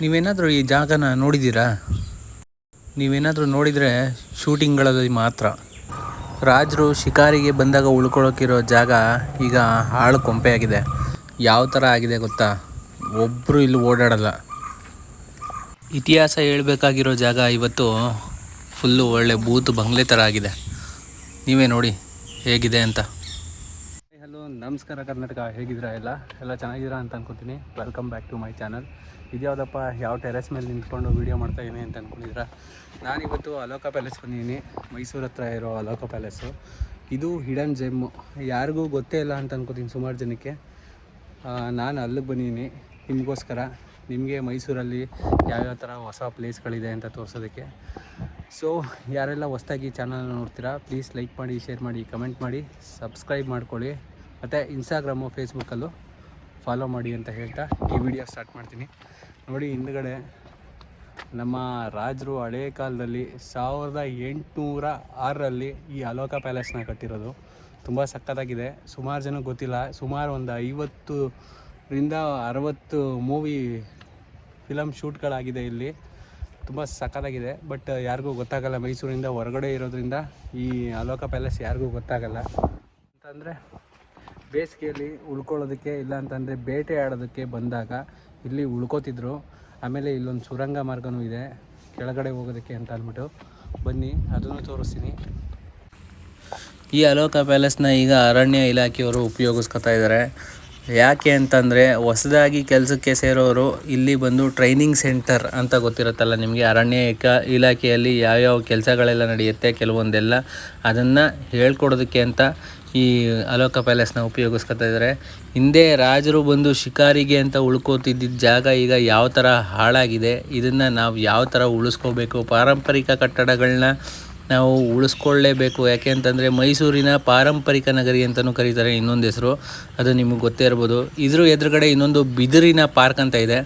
ನೀವೇನಾದರೂ ಈ ಜಾಗನ ನೋಡಿದ್ದೀರಾ? ನೀವೇನಾದರೂ ನೋಡಿದರೆ ಶೂಟಿಂಗ್ಗಳಲ್ಲಿ ಮಾತ್ರ. ರಾಜರು ಶಿಕಾರಿಗೆ ಬಂದಾಗ ಉಳ್ಕೊಳ್ಳೋಕ್ಕಿರೋ ಜಾಗ ಈಗ ಹಾಳು ಕೊಂಪೆಯಾಗಿದೆ. ಯಾವ ಥರ ಆಗಿದೆ ಗೊತ್ತಾ? ಒಬ್ಬರು ಇಲ್ಲಿ ಓಡಾಡಲ್ಲ. ಇತಿಹಾಸ ಹೇಳಬೇಕಾಗಿರೋ ಜಾಗ ಇವತ್ತು ಫುಲ್ಲು ಒಳ್ಳೆ ಬೂತ್ ಬಂಗ್ಲೆ ಥರ ಆಗಿದೆ. ನೀವೇ ನೋಡಿ ಹೇಗಿದೆ ಅಂತ. ಹಲೋ, ನಮಸ್ಕಾರ ಕರ್ನಾಟಕ. ಹೇಗಿದ್ದೀರಾ? ಎಲ್ಲ ಚೆನ್ನಾಗಿದ್ದೀರಾ ಅಂತ ಅನ್ಕೋತೀನಿ. Welcome back to my channel. ಇದ್ಯಾವುದಪ್ಪ ಯಾವ ಟೆರೆಸ್ ಮೇಲೆ ನಿಂತ್ಕೊಂಡು ವೀಡಿಯೋ ಮಾಡ್ತಾಯಿದ್ದೀನಿ ಅಂತ ಅಂದ್ಕೊಂಡಿದ್ದೀರಾ? ನಾನಿವತ್ತು ಅಲೋಕ ಪ್ಯಾಲೇಸ್ ಬಂದಿದ್ದೀನಿ. ಮೈಸೂರು ಹತ್ರ ಇರೋ ಅಲೋಕ ಪ್ಯಾಲೇಸು. ಇದು ಹಿಡನ್ ಜೆಮ್ಮು. ಯಾರಿಗೂ ಗೊತ್ತೇ ಇಲ್ಲ ಅಂತ ಅನ್ಕೋತೀನಿ ಸುಮಾರು ಜನಕ್ಕೆ. ನಾನು ಅಲ್ಲಿಗೆ ಬಂದಿದ್ದೀನಿ ನಿಮಗೋಸ್ಕರ. ನಿಮಗೆ ಮೈಸೂರಲ್ಲಿ ಯಾವ್ಯಾವ ಥರ ಹೊಸ ಪ್ಲೇಸ್ಗಳಿದೆ ಅಂತ ತೋರಿಸೋದಕ್ಕೆ. ಸೊ ಯಾರೆಲ್ಲ ಹೊಸ್ದಾಗಿ ಚಾನಲ್ನ ನೋಡ್ತೀರಾ, ಪ್ಲೀಸ್ ಲೈಕ್ ಮಾಡಿ, ಶೇರ್ ಮಾಡಿ, ಕಮೆಂಟ್ ಮಾಡಿ, ಸಬ್ಸ್ಕ್ರೈಬ್ ಮಾಡ್ಕೊಳ್ಳಿ. ಮತ್ತು ಇನ್ಸ್ಟಾಗ್ರಾಮು, ಫೇಸ್ಬುಕ್ಕಲ್ಲೂ ಫಾಲೋ ಮಾಡಿ ಅಂತ ಹೇಳ್ತಾ ಈ ವಿಡಿಯೋ ಸ್ಟಾರ್ಟ್ ಮಾಡ್ತೀನಿ. ನೋಡಿ, ಹಿಂದುಗಡೆ ನಮ್ಮ ರಾಜರು ಹಳೇ ಕಾಲದಲ್ಲಿ 1806ರಲ್ಲಿ ಈ ಅಲೋಕ ಪ್ಯಾಲೇಸ್ನ ಕಟ್ಟಿರೋದು. ತುಂಬ ಸಕ್ಕತ್ತಾಗಿದೆ. ಸುಮಾರು ಜನಕ್ಕೆ ಗೊತ್ತಿಲ್ಲ. ಸುಮಾರು ಒಂದು 50ರಿಂದ 60 ಮೂವಿ ಫಿಲಮ್ ಶೂಟ್ಗಳಾಗಿದೆ ಇಲ್ಲಿ. ತುಂಬ ಸಕ್ಕತ್ತಾಗಿದೆ. ಬಟ್ ಯಾರಿಗೂ ಗೊತ್ತಾಗಲ್ಲ. ಮೈಸೂರಿಂದ ಹೊರಗಡೆ ಇರೋದ್ರಿಂದ ಈ ಅಲೋಕ ಪ್ಯಾಲೇಸ್ ಯಾರಿಗೂ ಗೊತ್ತಾಗಲ್ಲ. ಅಂತಂದರೆ ಬೇಸಿಗೆಯಲ್ಲಿ ಉಳ್ಕೊಳ್ಳೋದಕ್ಕೆ, ಇಲ್ಲ ಅಂತಂದರೆ ಬೇಟೆ ಆಡೋದಕ್ಕೆ ಬಂದಾಗ ಇಲ್ಲಿ ಉಳ್ಕೋತಿದ್ರು. ಆಮೇಲೆ ಇಲ್ಲೊಂದು ಸುರಂಗ ಮಾರ್ಗನೂ ಇದೆ ಕೆಳಗಡೆ ಹೋಗೋದಕ್ಕೆ ಅಂತ ಅಂದ್ಬಿಟ್ಟು. ಬನ್ನಿ, ಅದನ್ನು ತೋರಿಸ್ತೀನಿ. ಈ ಅಲೋಕ ಪ್ಯಾಲೇಸ್ನ ಈಗ ಅರಣ್ಯ ಇಲಾಖೆಯವರು ಉಪಯೋಗಿಸ್ಕೊತಾ ಇದ್ದಾರೆ. ಯಾಕೆ ಅಂತಂದರೆ, ಹೊಸದಾಗಿ ಕೆಲಸಕ್ಕೆ ಸೇರೋರು ಇಲ್ಲಿ ಬಂದು ಟ್ರೈನಿಂಗ್ ಸೆಂಟರ್ ಅಂತ ಗೊತ್ತಿರುತ್ತಲ್ಲ ನಿಮಗೆ, ಅರಣ್ಯ ಇಲಾಖೆಯಲ್ಲಿ ಯಾವ್ಯಾವ ಕೆಲಸಗಳೆಲ್ಲ ನಡೆಯುತ್ತೆ ಕೆಲವೊಂದೆಲ್ಲ, ಅದನ್ನು ಹೇಳ್ಕೊಡೋದಕ್ಕೆ ಅಂತ ಈ ಅಲೋಕ ಪ್ಯಾಲೇಸ್ನ ಉಪಯೋಗಿಸ್ಕೊತಾ ಇದ್ದಾರೆ. ಹಿಂದೆ ರಾಜರು ಬಂದು ಶಿಕಾರಿಗೆ ಅಂತ ಉಳ್ಕೋತಿದ್ದ ಜಾಗ ಈಗ ಯಾವ ಥರ ಹಾಳಾಗಿದೆ, ಇದನ್ನು ನಾವು ಯಾವ ಥರ ಉಳಿಸ್ಕೋಬೇಕು. ಪಾರಂಪರಿಕ ಕಟ್ಟಡಗಳನ್ನ ನಾವು ಉಳಿಸ್ಕೊಳ್ಳೇಬೇಕು. ಯಾಕೆ ಅಂತಂದರೆ ಮೈಸೂರಿನ ಪಾರಂಪರಿಕ ನಗರಿ ಅಂತಲೂ ಕರೀತಾರೆ. ಇನ್ನೊಂದು ಹೆಸರು ಅದು ನಿಮಗೆ ಗೊತ್ತೇ ಇರ್ಬೋದು. ಇದ್ರ ಎದುರುಗಡೆ ಇನ್ನೊಂದು ಬಿದಿರಿನ ಪಾರ್ಕ್ ಅಂತ ಇದೆ.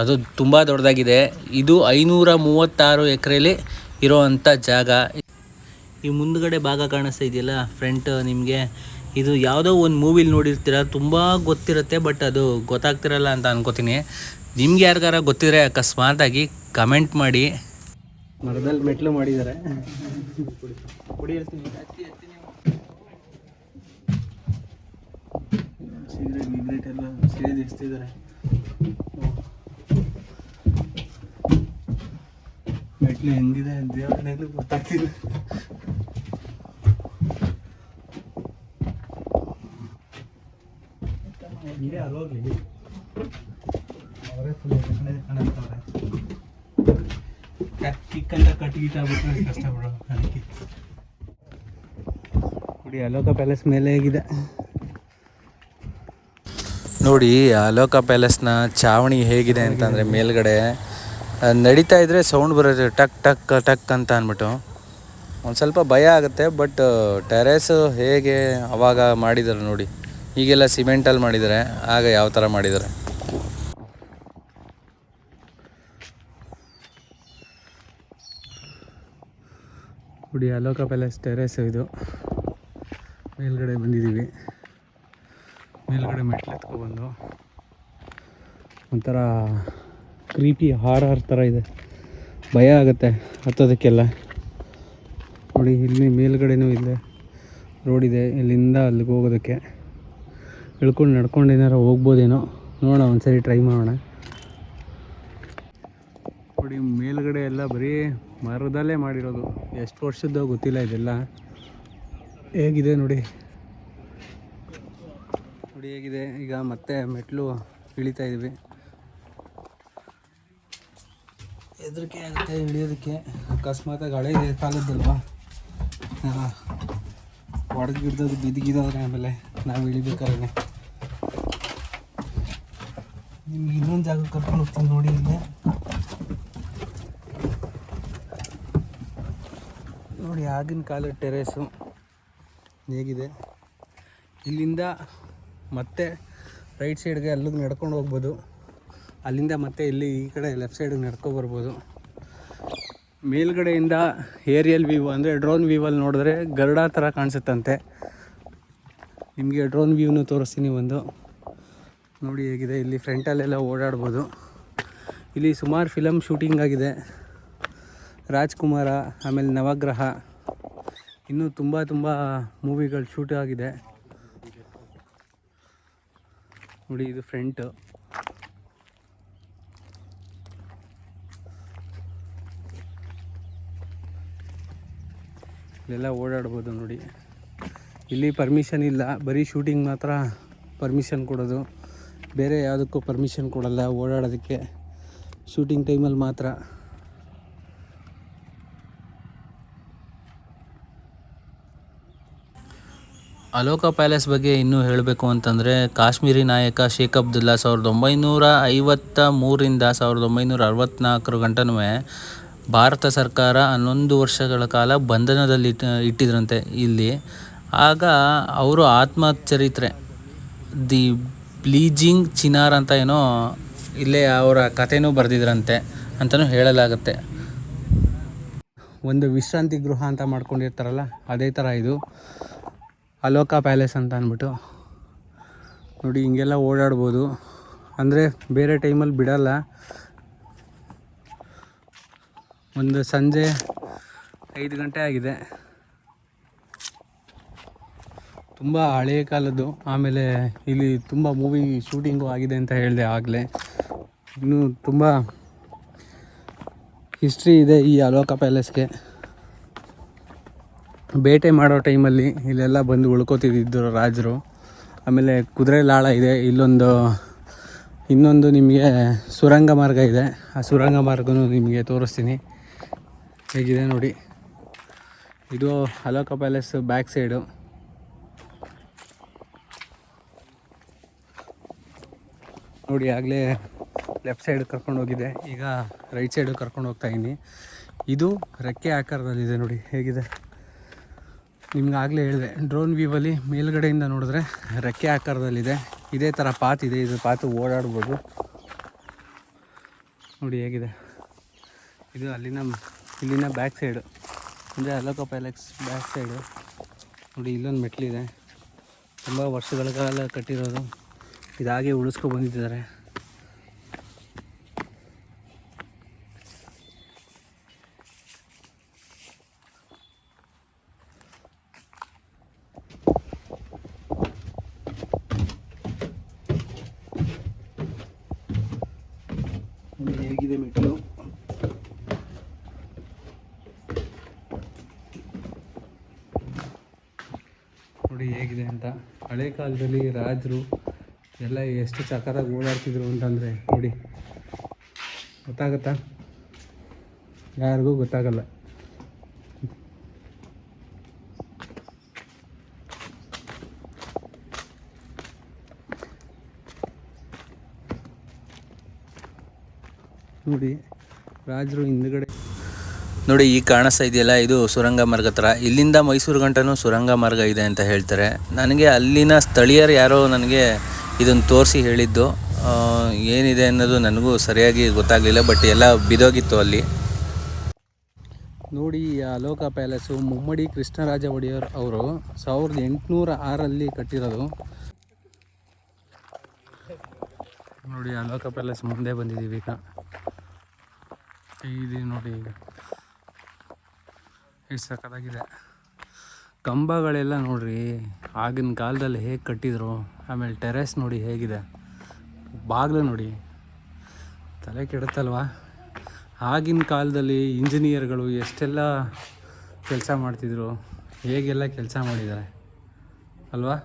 ಅದು ತುಂಬ ದೊಡ್ಡದಾಗಿದೆ. ಇದು 536 ಎಕರೆಲಿ ಇರೋವಂಥ ಜಾಗ. ಈ ಮುಂದ್ಗಡೆ ಭಾಗ ಕಾಣಿಸ್ತಾ ಇದೆಯಲ್ಲ ಫ್ರಂಟ್, ನಿಮಗೆ ಇದು ಯಾವುದೋ ಒಂದು ಮೂವಿಲಿ ನೋಡಿರ್ತೀರ, ತುಂಬ ಗೊತ್ತಿರುತ್ತೆ. ಬಟ್ ಅದು ಗೊತ್ತಾಗ್ತಿರಲ್ಲ ಅಂತ ಅನ್ಕೋತೀನಿ. ನಿಮ್ಗೆ ಯಾರಿಗಾರ ಗೊತ್ತಿದ್ರೆ ಅಕಸ್ಮಾತಾಗಿ ಕಮೆಂಟ್ ಮಾಡಿ. ಮರದಲ್ಲಿ ಮೆಟ್ಲು ಮಾಡಿದ್ದಾರೆ. ಸಿಗರೇಟ್ ಎಲ್ಲ ಸೇದಿಸ್ತಿದ್ದಾರೆ. ಮೆಟ್ಲು ಹೆಂಗಿದೆ ದೇವರನ್ನೆಲ್ಲ ಗೊತ್ತಾಗ್ತಿಲ್ಲ. ಇದೇ ಅಲ್ಲೋಗ್ಲಿ ಅವರೇ ಫುಲ್ ಕಾಣಿಸ್ತವ್ರೆ. ಕಿಕ್ಕಂತ ಕಟ್ಟಿಗಿಟ್ಟ ಆಗ್ಬಿಟ್ರೆ ಕಷ್ಟ ಬಿಡೋ. ಅದಕ್ಕೆ ನೋಡಿ, ಅಲೋಕ ಪ್ಯಾಲೇಸ್ ಮೇಲೆ ಹೇಗಿದೆ ನೋಡಿ. ಅಲೋಕ ಪ್ಯಾಲೇಸ್ನ ಚಾವಣಿ ಹೇಗಿದೆ ಅಂತಂದರೆ, ಮೇಲ್ಗಡೆ ನಡೀತಾ ಇದ್ದರೆ ಸೌಂಡ್ ಬರುತ್ತೆ, ಟಕ್ ಟಕ್ ಟಕ್ ಅಂತ ಅಂದ್ಬಿಟ್ಟು. ಒಂದು ಸ್ವಲ್ಪ ಭಯ ಆಗುತ್ತೆ. ಬಟ್ ಟೆರೇಸು ಹೇಗೆ ಅವಾಗ ಮಾಡಿದ್ದಾರೆ ನೋಡಿ, ಈಗೆಲ್ಲ ಸಿಮೆಂಟಲ್ಲಿ ಮಾಡಿದ್ದಾರೆ, ಆಗ ಯಾವ ಥರ ಮಾಡಿದ್ದಾರೆ. ನೋಡಿ, ಅಲೋಕ ಪ್ಯಾಲೇಸ್ ಟೆರೇಸ್ ಇದು. ಮೇಲ್ಗಡೆ ಬಂದಿದ್ದೀವಿ. ಮೇಲ್ಗಡೆ ಮೆಟ್ಲು ಎತ್ಕೊಬಂದು ಒಂಥರ ಕ್ರೀಪಿ ಹಾರರ್ ಥರ ಇದೆ, ಭಯ ಆಗುತ್ತೆ ಹತ್ತೋದಕ್ಕೆಲ್ಲ. ನೋಡಿ, ಇಲ್ಲಿ ಮೇಲ್ಗಡೆನೂ ಇಲ್ಲೇ ರೋಡ್ ಇದೆ. ಇಲ್ಲಿಂದ ಅಲ್ಲಿಗೆ ಹೋಗೋದಕ್ಕೆ ಇಳ್ಕೊಂಡು ನಡ್ಕೊಂಡು ಏನಾರು ಹೋಗ್ಬೋದೇನೋ. ನೋಡೋಣ, ಒಂದ್ಸರಿ ಟ್ರೈ ಮಾಡೋಣ. ನೋಡಿ, ಮೇಲ್ಗಡೆ ಎಲ್ಲ ಬರೀ ಮರದಲ್ಲೇ ಮಾಡಿರೋದು. ಎಷ್ಟು ವರ್ಷದ್ದೋ ಗೊತ್ತಿಲ್ಲ ಇದೆಲ್ಲ. ಹೇಗಿದೆ ನೋಡಿ ಹೇಗಿದೆ. ಈಗ ಮತ್ತೆ ಮೆಟ್ಲು ಇಳಿತಾ ಇದ್ವಿ. ಹೆದರಿಕೆ ಆಗುತ್ತೆ ಇಳಿಯೋದಕ್ಕೆ. ಅಕಸ್ಮಾತಾಗಿ ಹಳೆ ಕಾಲದ್ದಲ್ವಾ, ಹೊಡೆದ್ಗಿಡ್ದದು ಬಿದ್ದಿಗಿದವ್ರೆ. ಆಮೇಲೆ ನಾವು ಇಳಿಬೇಕಾದ್ರೆ ನಿಮ್ಗೆ ಇನ್ನೊಂದು ಜಾಗ ಕರ್ಕೊಂಡು ಹೋಗ್ತೀನಿ ನೋಡಿ. ಇಲ್ಲೇ ನೋಡಿ, ಆಗಿನ ಕಾಲದ ಟೆರೇಸು ಹೇಗಿದೆ. ಇಲ್ಲಿಂದ ಮತ್ತೆ ರೈಟ್ ಸೈಡ್ಗೆ ಅಲ್ಲಿಗೆ ನಡ್ಕೊಂಡು ಹೋಗ್ಬೋದು. ಅಲ್ಲಿಂದ ಮತ್ತೆ ಇಲ್ಲಿ ಈ ಕಡೆ ಲೆಫ್ಟ್ ಸೈಡಿಗೆ ನಡ್ಕೊಬರ್ಬೋದು. ಮೇಲ್ಗಡೆಯಿಂದ ಏರಿಯಲ್ ವ್ಯೂ ಅಂದರೆ ಡ್ರೋನ್ ವ್ಯೂವಲ್ಲಿ ನೋಡಿದ್ರೆ ಗರುಡ ಥರ ಕಾಣಿಸುತ್ತಂತೆ. ನಿಮಗೆ ಡ್ರೋನ್ ವ್ಯೂನು ತೋರಿಸ್ತೀನಿ ಒಂದು. ನೋಡಿ ಹೇಗಿದೆ. ಇಲ್ಲಿ ಫ್ರಂಟಲ್ಲೆಲ್ಲ ಓಡಾಡ್ಬೋದು. ಇಲ್ಲಿ ಸುಮಾರು ಫಿಲಮ್ ಶೂಟಿಂಗ್ ಆಗಿದೆ. ರಾಜ್ಕುಮಾರ, ಆಮೇಲೆ ನವಗ್ರಹ, ಇನ್ನೂ ತುಂಬ ಮೂವಿಗಳು ಶೂಟ್ ಆಗಿದೆ ನೋಡಿ. ಇದು ಫ್ರಂಟು. ಇಲ್ಲೆಲ್ಲ ಓಡಾಡ್ಬೋದು ನೋಡಿ. ಇಲ್ಲಿ ಪರ್ಮಿಷನ್ ಇಲ್ಲ, ಬರೀ ಶೂಟಿಂಗ್ ಮಾತ್ರ ಪರ್ಮಿಷನ್ ಕೊಡೋದು, ಬೇರೆ ಯಾವುದಕ್ಕೂ ಪರ್ಮಿಷನ್ ಕೊಡಲ್ಲ ಓಡಾಡೋದಕ್ಕೆ, ಶೂಟಿಂಗ್ ಟೈಮಲ್ಲಿ ಮಾತ್ರ. ಅಲೋಕ ಪ್ಯಾಲೇಸ್ ಬಗ್ಗೆ ಇನ್ನೂ ಹೇಳಬೇಕು ಅಂತಂದರೆ, ಕಾಶ್ಮೀರಿ ನಾಯಕ ಶೇಖ್ ಅಬ್ದುಲ್ಲಾ 1953ರಿಂದ 1964 ಗಂಟನೂ ಭಾರತ ಸರ್ಕಾರ 11 ವರ್ಷಗಳ ಕಾಲ ಬಂಧನದಲ್ಲಿ ಇಟ್ಟಿದ್ರಂತೆ ಇಲ್ಲಿ. ಆಗ ಅವರು ಆತ್ಮಚರಿತ್ರೆ ದಿ ಬ್ಲೀಜಿಂಗ್ ಚಿನಾರ್ ಅಂತ ಏನೋ ಇಲ್ಲೇ ಅವರ ಕಥೆನೂ ಬರೆದಿದ್ರಂತೆ ಅಂತಲೂ ಹೇಳಲಾಗುತ್ತೆ. ಒಂದು ವಿಶ್ರಾಂತಿ ಗೃಹ ಅಂತ ಮಾಡ್ಕೊಂಡಿರ್ತಾರಲ್ಲ, ಅದೇ ಥರ ಇದು ಅಲೋಕ ಪ್ಯಾಲೇಸ್ ಅಂತ ಅಂದ್ಬಿಟ್ಟು ನೋಡಿ. ಹಿಂಗೆಲ್ಲ ಓಡಾಡ್ಬೋದು, ಅಂದರೆ ಬೇರೆ ಟೈಮಲ್ಲಿ ಬಿಡಲ್ಲ. ಒಂದು ಸಂಜೆ 5 ಗಂಟೆ ಆಗಿದೆ. ತುಂಬ ಹಳೆಯ ಕಾಲದ್ದು. ಆಮೇಲೆ ಇಲ್ಲಿ ತುಂಬ ಮೂವಿ ಶೂಟಿಂಗು ಆಗಿದೆ ಅಂತ ಹೇಳಿದೆ ಆಗಲೇ. ಇನ್ನೂ ತುಂಬ ಹಿಸ್ಟ್ರಿ ಇದೆ ಈ ಅಲೋಕ ಪ್ಯಾಲೇಸ್ಗೆ. ಬೇಟೆ ಮಾಡೋ ಟೈಮಲ್ಲಿ ಇಲ್ಲೆಲ್ಲ ಬಂದು ಉಳ್ಕೋತಿದ್ದರು ರಾಜರು. ಆಮೇಲೆ ಕುದುರೆ ಲಾಳ ಇದೆ ಇನ್ನೊಂದು ನಿಮಗೆ ಸುರಂಗ ಮಾರ್ಗ ಇದೆ. ಆ ಸುರಂಗ ಮಾರ್ಗನೂ ನಿಮಗೆ ತೋರಿಸ್ತೀನಿ ಹೇಗಿದೆ ನೋಡಿ. ಇದು ಅಲೋಕ ಪ್ಯಾಲೇಸ್ ಬ್ಯಾಕ್ ಸೈಡು. ನೋಡಿ ಆಗಲೇ ಲೆಫ್ಟ್ ಸೈಡ್ ಕರ್ಕೊಂಡು ಹೋಗಿದೆ, ಈಗ ರೈಟ್ ಸೈಡು ಕರ್ಕೊಂಡು ಹೋಗ್ತಾಯಿದ್ದೀನಿ. ಇದು ರೆಕ್ಕೆ ಆಕಾರದಲ್ಲಿದೆ ನೋಡಿ ಹೇಗಿದೆ. ನಿಮ್ಗೆ ಆಗಲೇ ಹೇಳಿದೆ, ಡ್ರೋನ್ ವ್ಯೂವಲ್ಲಿ ಮೇಲ್ಗಡೆಯಿಂದ ನೋಡಿದ್ರೆ ರೆಕ್ಕೆ ಆಕಾರದಲ್ಲಿದೆ. ಇದೇ ಥರ ಪಾತ್ ಇದೆ, ಇದು ಪಾತು ಓಡಾಡ್ಬೋದು ನೋಡಿ ಹೇಗಿದೆ. ಇದು ಇಲ್ಲಿನ ಬ್ಯಾಕ್ ಸೈಡು, ಅಂದರೆ ಅಲೋಕ ಪ್ಯಾಲೇಸ್ ಬ್ಯಾಕ್ ಸೈಡು ನೋಡಿ. ಇಲ್ಲೊಂದು ಮೆಟ್ಲಿದೆ, ತುಂಬ ವರ್ಷಗಳ ಕಾಲ ಕಟ್ಟಿರೋದು. ಇದಾಗೆ ಉಳಿಸ್ಕೊಂಡು ಬಂದಿದ್ದಾರೆ. ಹೇಗಿದೆ ಮೆಟ್ಲು ನೋಡಿ ಹೇಗಿದೆ ಅಂತ. ಹಳೆ ಕಾಲದಲ್ಲಿ ರಾಜರು ಎಲ್ಲ ಎಷ್ಟು ಸಖತ್ತಾಗಿ ಓಡಾಡ್ತಿದ್ರು ಅಂತಂದರೆ ನೋಡಿ, ಗೊತ್ತಾಗುತ್ತಾ? ಯಾರಿಗೂ ಗೊತ್ತಾಗಲ್ಲ. ನೋಡಿ ರಾಜರು ಹಿಂದ್ಗಡೆ ನೋಡಿ, ಈ ಕಾಣಿಸ್ತಾ ಇದೆಯಲ್ಲ, ಇದು ಸುರಂಗ ಮಾರ್ಗ ಥರ. ಇಲ್ಲಿಂದ ಮೈಸೂರು ಗಂಟನೂ ಸುರಂಗ ಮಾರ್ಗ ಇದೆ ಅಂತ ಹೇಳ್ತಾರೆ. ನನಗೆ ಅಲ್ಲಿನ ಸ್ಥಳೀಯರು ಯಾರೋ ನನಗೆ ಇದನ್ನು ತೋರಿಸಿ ಹೇಳಿದ್ದು. ಏನಿದೆ ಅನ್ನೋದು ನನಗೂ ಸರಿಯಾಗಿ ಗೊತ್ತಾಗಲಿಲ್ಲ, ಬಟ್ ಎಲ್ಲ ಬಿದೋಗಿತ್ತು ಅಲ್ಲಿ. ನೋಡಿ, ಈ ಅಲೋಕ ಪ್ಯಾಲೇಸು ಮುಮ್ಮಡಿ ಕೃಷ್ಣರಾಜ ಒಡೆಯರ್ ಅವರು 1806ರಲ್ಲಿ ಕಟ್ಟಿರೋದು. ನೋಡಿ ಅಲೋಕ ಪ್ಯಾಲೇಸ್ ಮುಂದೆ ಬಂದಿದ್ದೀವಿ ಈಗ. ಇದು ನೋಡಿ ಈಗ ಎಷ್ಟು ಸಖತ್ತಾಗಿದೆ. ಕಂಬಗಳೆಲ್ಲ ನೋಡ್ರಿ ಆಗಿನ ಕಾಲದಲ್ಲಿ ಹೇಗೆ ಕಟ್ಟಿದ್ರು. ಆಮೇಲೆ ಟೆರೆಸ್ ನೋಡಿ ಹೇಗಿದೆ, ಬಾಗಿಲು ನೋಡಿ, ತಲೆ ಕೆಡುತ್ತಲ್ವ. ಆಗಿನ ಕಾಲದಲ್ಲಿ ಇಂಜಿನಿಯರ್ಗಳು ಎಷ್ಟೆಲ್ಲ ಕೆಲಸ ಮಾಡ್ತಿದ್ರು, ಹೇಗೆಲ್ಲ ಕೆಲಸ ಮಾಡಿದ್ದಾರೆ ಅಲ್ವಾ.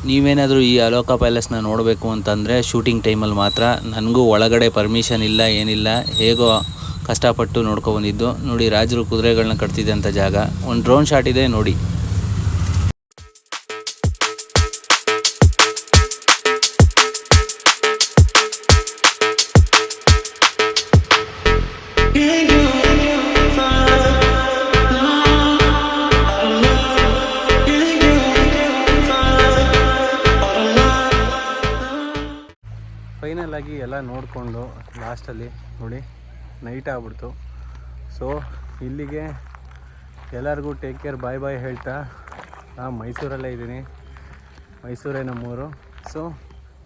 ನೀವೇನಾದರೂ ಈ ಅಲೋಕ ಪ್ಯಾಲೇಸ್ನ ನೋಡಬೇಕು ಅಂತಂದರೆ ಶೂಟಿಂಗ್ ಟೈಮಲ್ಲಿ ಮಾತ್ರ. ನನಗೂ ಒಳಗಡೆ ಪರ್ಮಿಷನ್ ಇಲ್ಲ, ಏನಿಲ್ಲ, ಹೇಗೋ ಕಷ್ಟಪಟ್ಟು ನೋಡ್ಕೊಬಂದಿದ್ದು. ನೋಡಿ, ರಾಜರು ಕುದುರೆಗಳನ್ನ ಕಟ್ತಿದ್ದಂಥ ಜಾಗ. ಒಂದು ಡ್ರೋನ್ ಶಾಟ್ ಇದೆ ನೋಡಿ. ಫೈನಲ್ ಆಗಿ ಎಲ್ಲ ನೋಡಿಕೊಂಡು ಲಾಸ್ಟಲ್ಲಿ ನೋಡಿ ನೈಟ್ ಆಗ್ಬಿಡ್ತು. ಸೊ ಇಲ್ಲಿಗೆ ಎಲ್ಲರಿಗೂ ಟೇಕ್ ಕೇರ್, ಬಾಯ್ ಹೇಳ್ತಾ, ನಾನು ಮೈಸೂರಲ್ಲೇ ಇದ್ದೀನಿ, ಮೈಸೂರೇ ನಮ್ಮೂರು. ಸೊ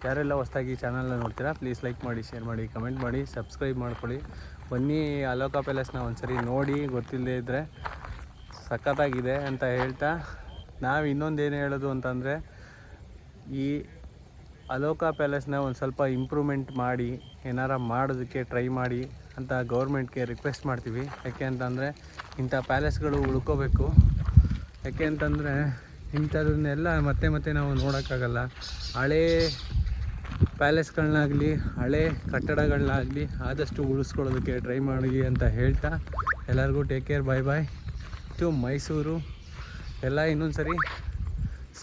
ಯಾರೆಲ್ಲ ಹೊಸ್ದಾಗಿ ಚಾನಲ್ನ ನೋಡ್ತೀರಾ ಪ್ಲೀಸ್ ಲೈಕ್ ಮಾಡಿ, ಶೇರ್ ಮಾಡಿ, ಕಮೆಂಟ್ ಮಾಡಿ, ಸಬ್ಸ್ಕ್ರೈಬ್ ಮಾಡ್ಕೊಳ್ಳಿ. ಬನ್ನಿ ಅಲೋಕ ಪ್ಯಾಲೇಸ್ನ ಒಂದ್ಸರಿ ನೋಡಿ, ಗೊತ್ತಿಲ್ಲದೇ ಇದ್ದರೆ ಸಖತ್ತಾಗಿದೆ ಅಂತ ಹೇಳ್ತಾ ನಾವು ಇನ್ನೊಂದೇನು ಹೇಳೋದು ಅಂತಂದರೆ ಈ ಅಲೋಕ ಪ್ಯಾಲೇಸ್ನ ಒಂದು ಸ್ವಲ್ಪ ಇಂಪ್ರೂವ್ಮೆಂಟ್ ಮಾಡಿ ಏನಾರ ಮಾಡೋದಕ್ಕೆ ಟ್ರೈ ಮಾಡಿ ಅಂತ ಗೌರ್ಮೆಂಟ್ಗೆ ರಿಕ್ವೆಸ್ಟ್ ಮಾಡ್ತೀವಿ. ಯಾಕೆ ಅಂತಂದರೆ ಇಂಥ ಪ್ಯಾಲೇಸ್ಗಳು ಉಳ್ಕೋಬೇಕು. ಯಾಕೆ ಅಂತಂದರೆ ಇಂಥದನ್ನೆಲ್ಲ ಮತ್ತೆ ಮತ್ತೆ ನಾವು ನೋಡೋಕ್ಕಾಗಲ್ಲ. ಹಳೇ ಪ್ಯಾಲೇಸ್ಗಳನ್ನಾಗಲಿ ಹಳೇ ಕಟ್ಟಡಗಳನ್ನಾಗಲಿ ಆದಷ್ಟು ಉಳಿಸ್ಕೊಳ್ಳೋದಕ್ಕೆ ಟ್ರೈ ಮಾಡಿ ಅಂತ ಹೇಳ್ತಾ ಎಲ್ಲರಿಗೂ take care, bye bye to Mysuru. ಎಲ್ಲ ಇನ್ನೊಂದು ಸರಿ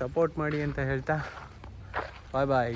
ಸಪೋರ್ಟ್ ಮಾಡಿ ಅಂತ ಹೇಳ್ತಾ ಬಾಯ್ ಬಾಯ್.